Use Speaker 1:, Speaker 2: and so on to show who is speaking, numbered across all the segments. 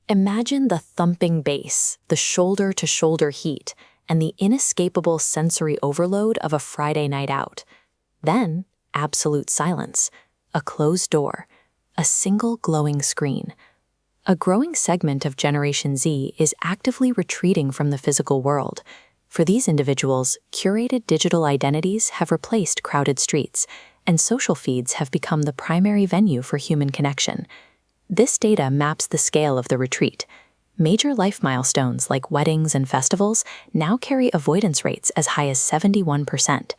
Speaker 1: Imagine the thumping bass, the shoulder-to-shoulder heat, and the inescapable sensory overload of a Friday night out. Then, absolute silence, a closed door, a single glowing screen. A growing segment of Generation Z is actively retreating from the physical world. For these individuals, curated digital identities have replaced crowded streets, and social feeds have become the primary venue for human connection. This data maps the scale of the retreat. Major life milestones like weddings and festivals now carry avoidance rates as high as 71%.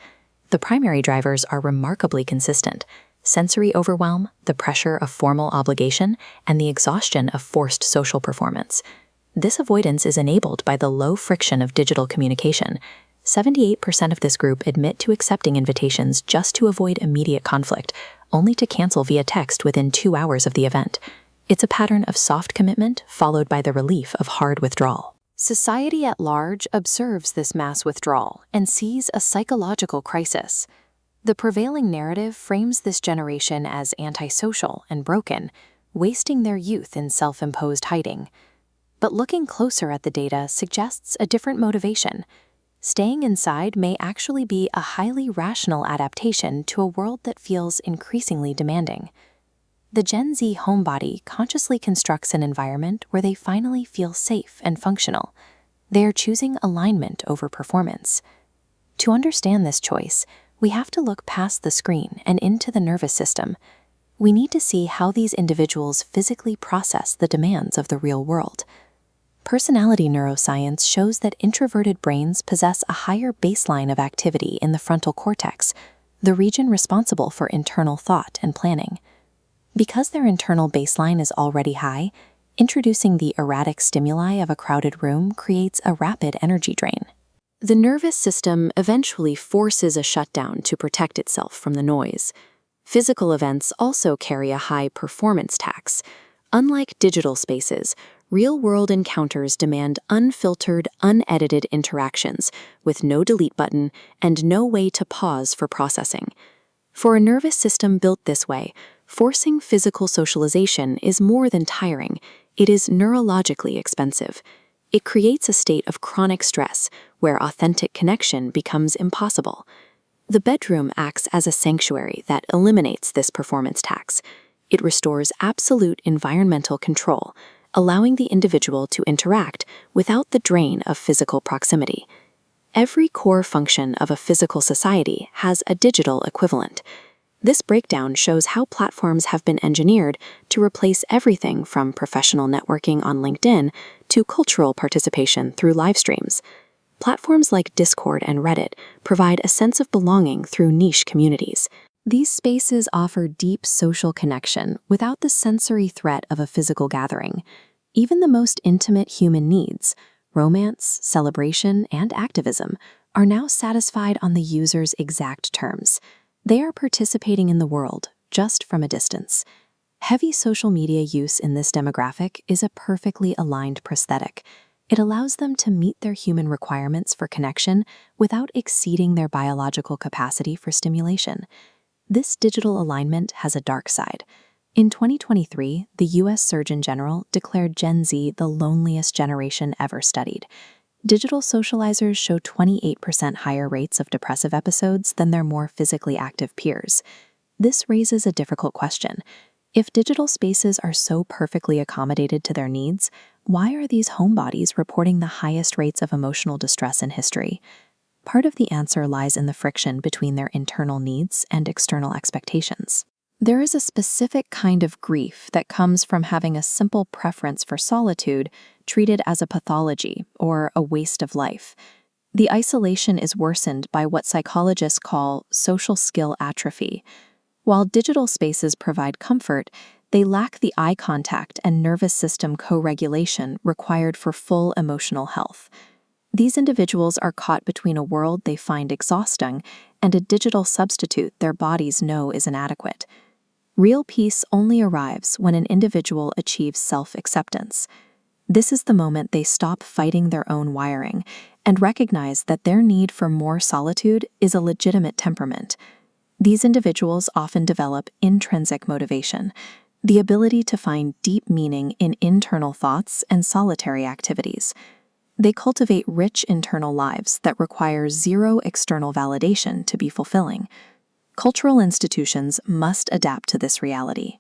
Speaker 1: The primary drivers are remarkably consistent: sensory overwhelm, the pressure of formal obligation, and the exhaustion of forced social performance. This avoidance is enabled by the low friction of digital communication. 78% of this group admit to accepting invitations just to avoid immediate conflict, only to cancel via text within 2 hours of the event. It's a pattern of soft commitment followed by the relief of hard withdrawal. Society at large observes this mass withdrawal and sees a psychological crisis. The prevailing narrative frames this generation as antisocial and broken, wasting their youth in self-imposed hiding. But looking closer at the data suggests a different motivation. Staying inside may actually be a highly rational adaptation to a world that feels increasingly demanding. The Gen Z homebody consciously constructs an environment where they finally feel safe and functional. They are choosing alignment over performance. To understand this choice, we have to look past the screen and into the nervous system. We need to see how these individuals physically process the demands of the real world. Personality neuroscience shows that introverted brains possess a higher baseline of activity in the frontal cortex, the region responsible for internal thought and planning. Because their internal baseline is already high, introducing the erratic stimuli of a crowded room creates a rapid energy drain. The nervous system eventually forces a shutdown to protect itself from the noise. Physical events also carry a high performance tax. Unlike digital spaces, real-world encounters demand unfiltered, unedited interactions with no delete button and no way to pause for processing. For a nervous system built this way, forcing physical socialization is more than tiring, it is neurologically expensive. It creates a state of chronic stress where authentic connection becomes impossible. The bedroom acts as a sanctuary that eliminates this performance tax. It restores absolute environmental control, allowing the individual to interact without the drain of physical proximity. Every core function of a physical society has a digital equivalent. This breakdown shows how platforms have been engineered to replace everything from professional networking on LinkedIn to cultural participation through live streams. Platforms like Discord and Reddit provide a sense of belonging through niche communities. These spaces offer deep social connection without the sensory threat of a physical gathering. Even the most intimate human needs, romance, celebration, and activism, are now satisfied on the user's exact terms. They are participating in the world, just from a distance. Heavy social media use in this demographic is a perfectly aligned prosthetic. It allows them to meet their human requirements for connection without exceeding their biological capacity for stimulation. This digital alignment has a dark side. In 2023, the U.S. Surgeon General declared Gen Z the loneliest generation ever studied. Digital socializers show 28% higher rates of depressive episodes than their more physically active peers. This raises a difficult question. If digital spaces are so perfectly accommodated to their needs, why are these homebodies reporting the highest rates of emotional distress in history? Part of the answer lies in the friction between their internal needs and external expectations. There is a specific kind of grief that comes from having a simple preference for solitude treated as a pathology or a waste of life. The isolation is worsened by what psychologists call social skill atrophy. While digital spaces provide comfort, they lack the eye contact and nervous system co-regulation required for full emotional health. These individuals are caught between a world they find exhausting and a digital substitute their bodies know is inadequate. Real peace only arrives when an individual achieves self-acceptance. This is the moment they stop fighting their own wiring and recognize that their need for more solitude is a legitimate temperament. These individuals often develop intrinsic motivation. the ability to find deep meaning in internal thoughts and solitary activities. They cultivate rich internal lives that require zero external validation to be fulfilling. Cultural institutions must adapt to this reality.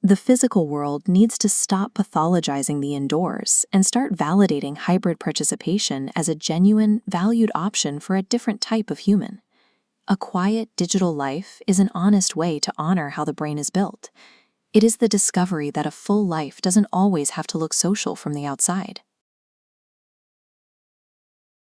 Speaker 1: The physical world needs to stop pathologizing the indoors and start validating hybrid participation as a genuine, valued option for a different type of human. A quiet digital life is an honest way to honor how the brain is built. It is the discovery that a full life doesn't always have to look social from the outside.